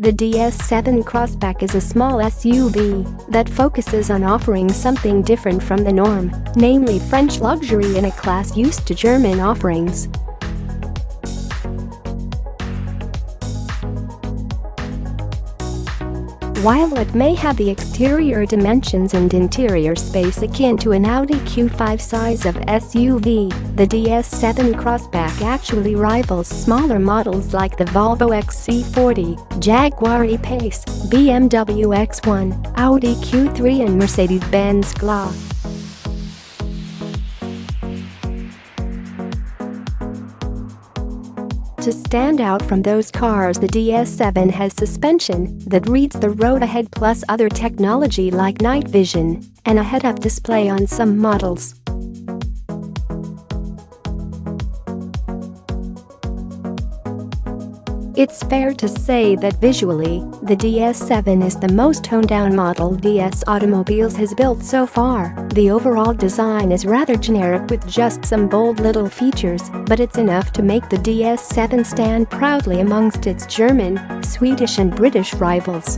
The DS7 Crossback is a small SUV that focuses on offering something different from the norm, namely French luxury in a class used to German offerings. While it may have the exterior dimensions and interior space akin to an Audi Q5-size of SUV, the DS7 Crossback actually rivals smaller models like the Volvo XC40, Jaguar E-Pace, BMW X1, Audi Q3 and Mercedes-Benz GLA. To stand out from those cars, the DS7 has suspension that reads the road ahead plus other technology like night vision and a head-up display on some models. It's fair to say that visually, the DS7 is the most toned-down model DS automobiles has built so far. The overall design is rather generic with just some bold little features, but it's enough to make the DS7 stand proudly amongst its German, Swedish and British rivals.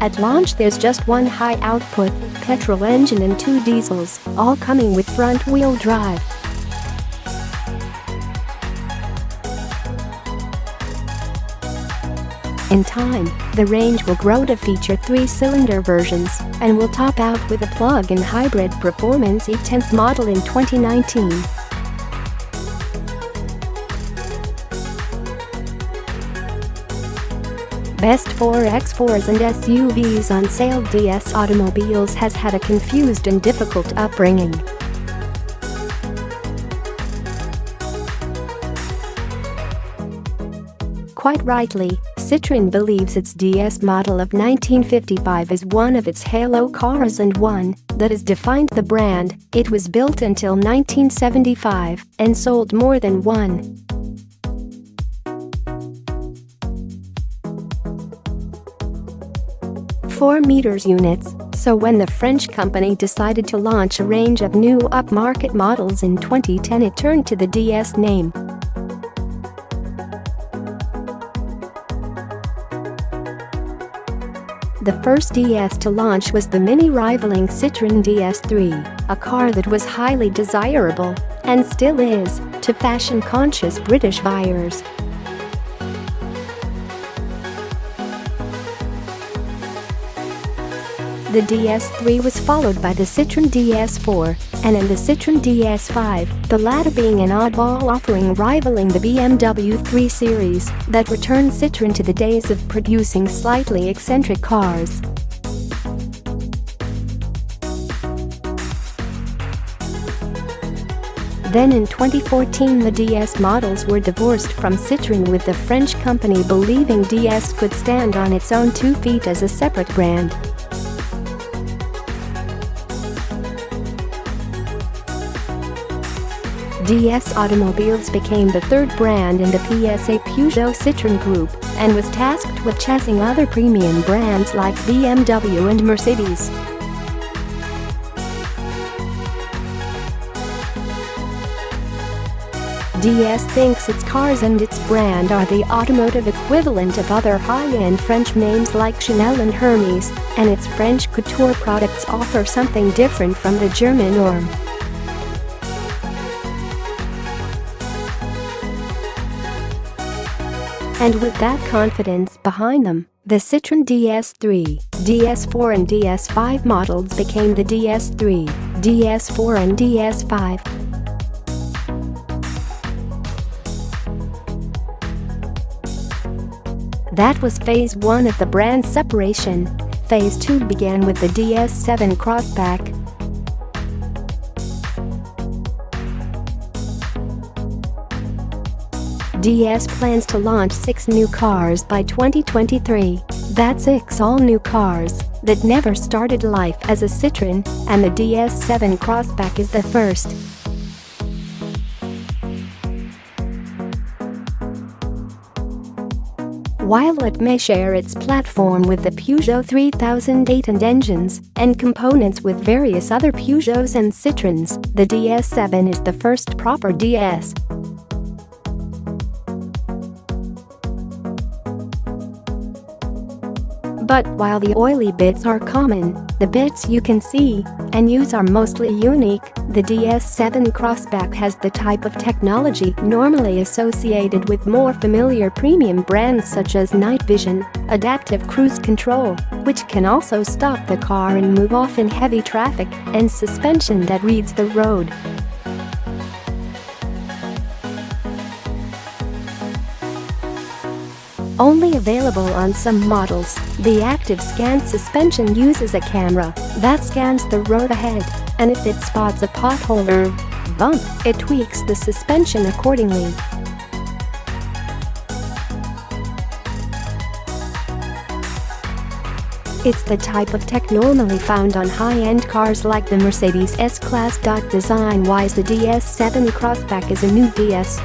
At launch there's just one high-output, petrol engine and two diesels, all coming with front-wheel drive. In time, the range will grow to feature 3-cylinder versions and will top out with a plug-in hybrid performance E10 model in 2019. Best for X4s and SUVs on sale. DS Automobiles has had a confused and difficult upbringing. Quite rightly, Citroen believes its DS model of 1955 is one of its halo cars and one that has defined the brand. It was built until 1975 and sold more than 1.4 meters units, so when the French company decided to launch a range of new upmarket models in 2010 it turned to the DS name. The first DS to launch was the MINI-rivaling Citroen DS3, a car that was highly desirable, and still is, to fashion-conscious British buyers. The DS3 was followed by the Citroen DS4 and then the Citroen DS5, the latter being an oddball offering rivaling the BMW 3 Series that returned Citroen to the days of producing slightly eccentric cars. Then in 2014 the DS models were divorced from Citroen, with the French company believing DS could stand on its own 2 feet as a separate brand. DS Automobiles became the third brand in the PSA Peugeot Citroen Group and was tasked with chasing other premium brands like BMW and Mercedes. DS thinks its cars and its brand are the automotive equivalent of other high-end French names like Chanel and Hermes, and its French couture products offer something different from the German norm. And with that confidence behind them, the Citroen DS3, DS4 and DS5 models became the DS3, DS4 and DS5. That was phase 1 of the brand separation. Phase 2 began with the DS7 Crossback. DS plans to launch 6 new cars by 2023. That's 6 all-new cars that never started life as a Citroen, and the DS7 Crossback is the first. While it may share its platform with the Peugeot 3008 and engines and components with various other Peugeots and Citroens, the DS7 is the first proper DS. But while the oily bits are common, the bits you can see and use are mostly unique. The DS7 Crossback has the type of technology normally associated with more familiar premium brands such as night vision, adaptive cruise control, which can also stop the car and move off in heavy traffic, and suspension that reads the road. Only available on some models, the active scan suspension uses a camera that scans the road ahead, and if it spots a pothole or bump, it tweaks the suspension accordingly. It's the type of tech normally found on high-end cars like the Mercedes S-Class. Design-wise, the DS7 Crossback is a new DS.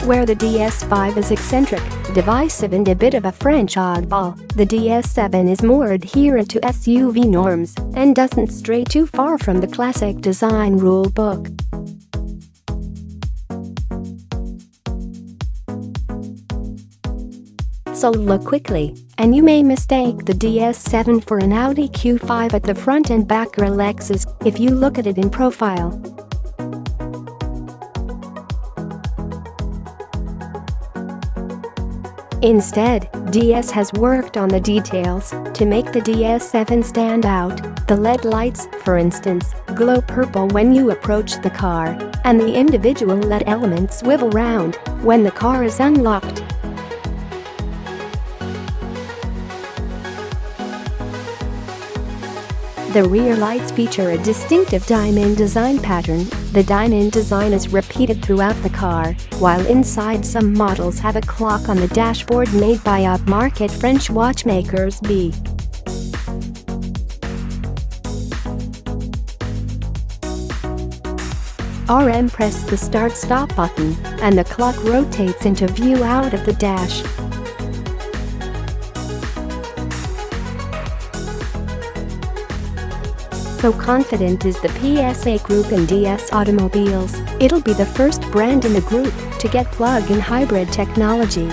Where the DS5 is eccentric, divisive and a bit of a French oddball, the DS7 is more adherent to SUV norms and doesn't stray too far from the classic design rule book. So look quickly, and you may mistake the DS7 for an Audi Q5 at the front and back or a Lexus if you look at it in profile. Instead, DS has worked on the details to make the DS7 stand out. The LED lights, for instance, glow purple when you approach the car, and the individual LED elements swivel round when the car is unlocked. The rear lights feature a distinctive diamond design pattern. The diamond design is repeated throughout the car, while inside some models have a clock on the dashboard made by upmarket French watchmakers B. RM press the start-stop button, and the clock rotates into view out of the dash. So confident is the PSA Group in DS automobiles, it'll be the first brand in the group to get plug-in hybrid technology.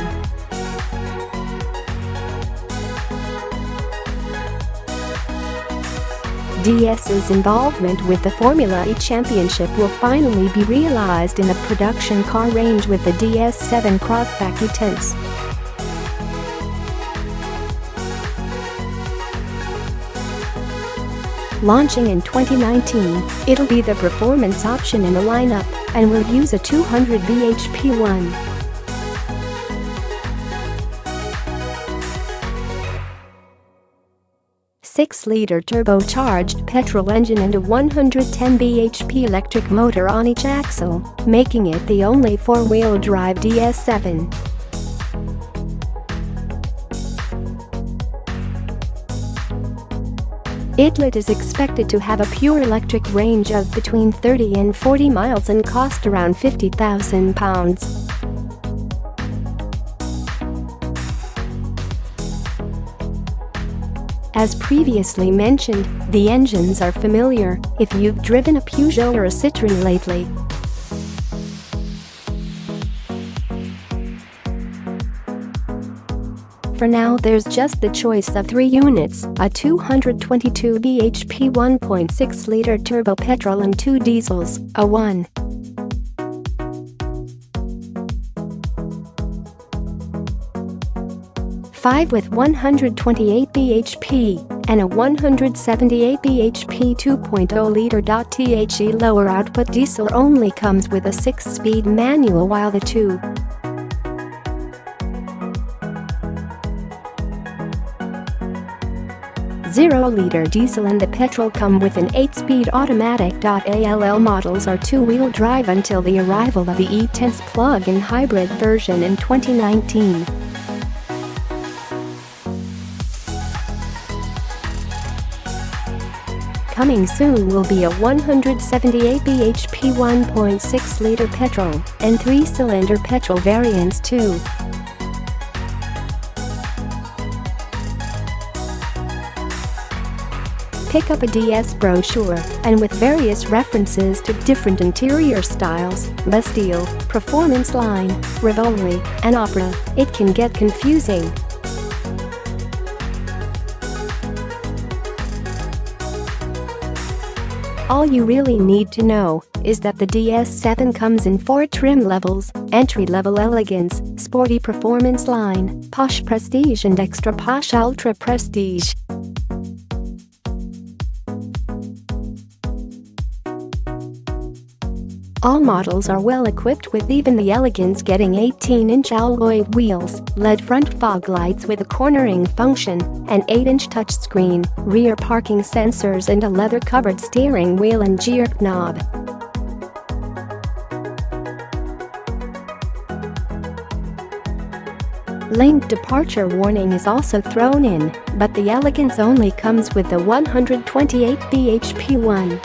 DS's involvement with the Formula E Championship will finally be realized in the production car range with the DS7 Crossback E-Tense. Launching in 2019, it'll be the performance option in the lineup and will use a 200 bhp 1.6-liter turbocharged petrol engine and a 110 bhp electric motor on each axle, making it the only four-wheel drive DS7. It is expected to have a pure electric range of between 30 and 40 miles and cost around £50,000. As previously mentioned, the engines are familiar if you've driven a Peugeot or a Citroen lately. For now, there's just the choice of three units, a 222 bhp 1.6-liter turbo petrol and two diesels, a 1.5 with 128 bhp and a 178 bhp 2.0-liter. The lower output diesel only comes with a 6-speed manual, while the 2.0-liter diesel and the petrol come with an 8-speed automatic. ALL models are two-wheel drive until the arrival of the E-Tense plug-in hybrid version in 2019. Coming soon will be a 178 bhp 1.6-liter petrol and 3-cylinder petrol variants too. Pick up a DS brochure, and with various references to different interior styles, Bastille, Performance Line, Rivalry, and Opera, it can get confusing. All you really need to know is that the DS7 comes in 4 trim levels: entry-level elegance, sporty performance line, posh prestige and extra posh ultra prestige. All models are well equipped, with even the elegance getting 18-inch alloy wheels, LED front fog lights with a cornering function, an 8-inch touchscreen, rear parking sensors and a leather-covered steering wheel and jerk knob. Lane departure warning is also thrown in, but the elegance only comes with the 128 bhp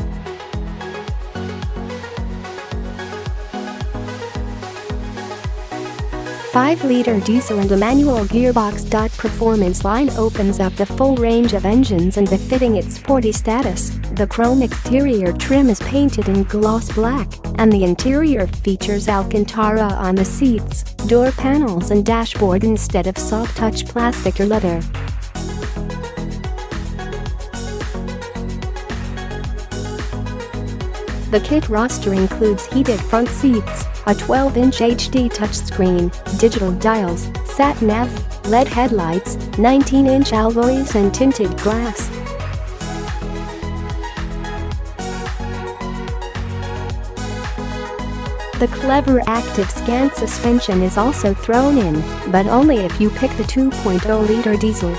5-liter diesel and a manual gearbox. Performance Line opens up the full range of engines and befitting its sporty status. The chrome exterior trim is painted in gloss black, and the interior features Alcantara on the seats, door panels and dashboard instead of soft-touch plastic or leather. The kit roster includes heated front seats, a 12-inch HD touchscreen, digital dials, sat-nav, LED headlights, 19-inch alloys and tinted glass. The clever active scan suspension is also thrown in, but only if you pick the 2.0-liter diesel.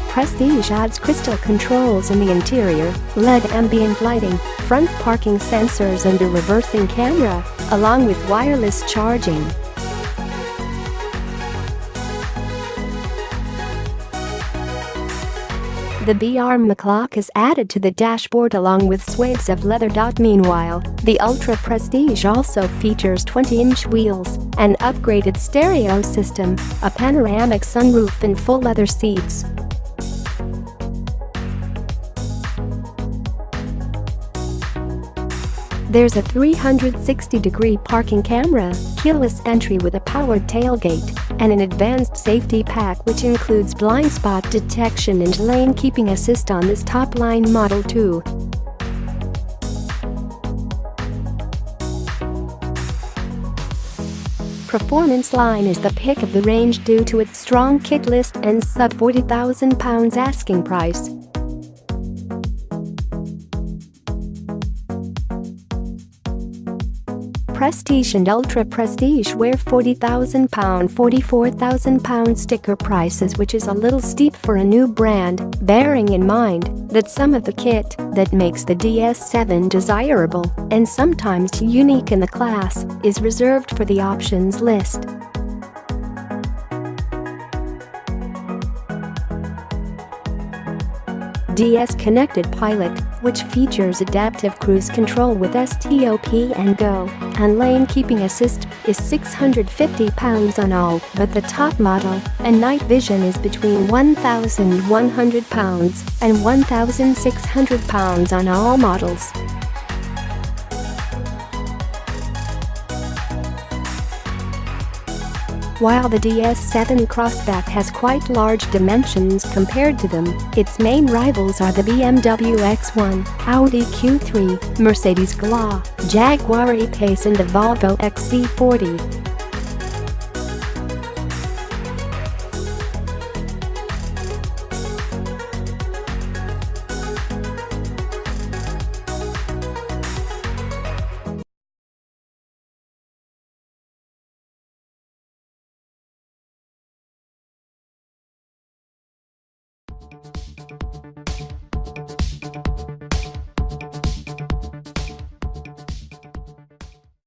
Prestige adds crystal controls in the interior, LED ambient lighting, front parking sensors and a reversing camera, along with wireless charging. The B-arm clock is added to the dashboard along with swathes of leather. Meanwhile, the Ultra Prestige also features 20-inch wheels, an upgraded stereo system, a panoramic sunroof and full leather seats. There's a 360-degree parking camera, keyless entry with a powered tailgate, and an advanced safety pack which includes blind spot detection and lane keeping assist on this top-line model too. Performance Line is the pick of the range due to its strong kit list and sub £40,000 asking price. Prestige and Ultra Prestige wear £40,000, £44,000 sticker prices, which is a little steep for a new brand, bearing in mind that some of the kit that makes the DS7 desirable and sometimes unique in the class is reserved for the options list. DS Connected Pilot, which features adaptive cruise control with STOP and Go, and lane keeping assist, is £650 on all but the top model, and night vision is between £1,100 and £1,600 on all models. While the DS7 Crossback has quite large dimensions compared to them, its main rivals are the BMW X1, Audi Q5, Mercedes GLA, Jaguar E-Pace and the Volvo XC40.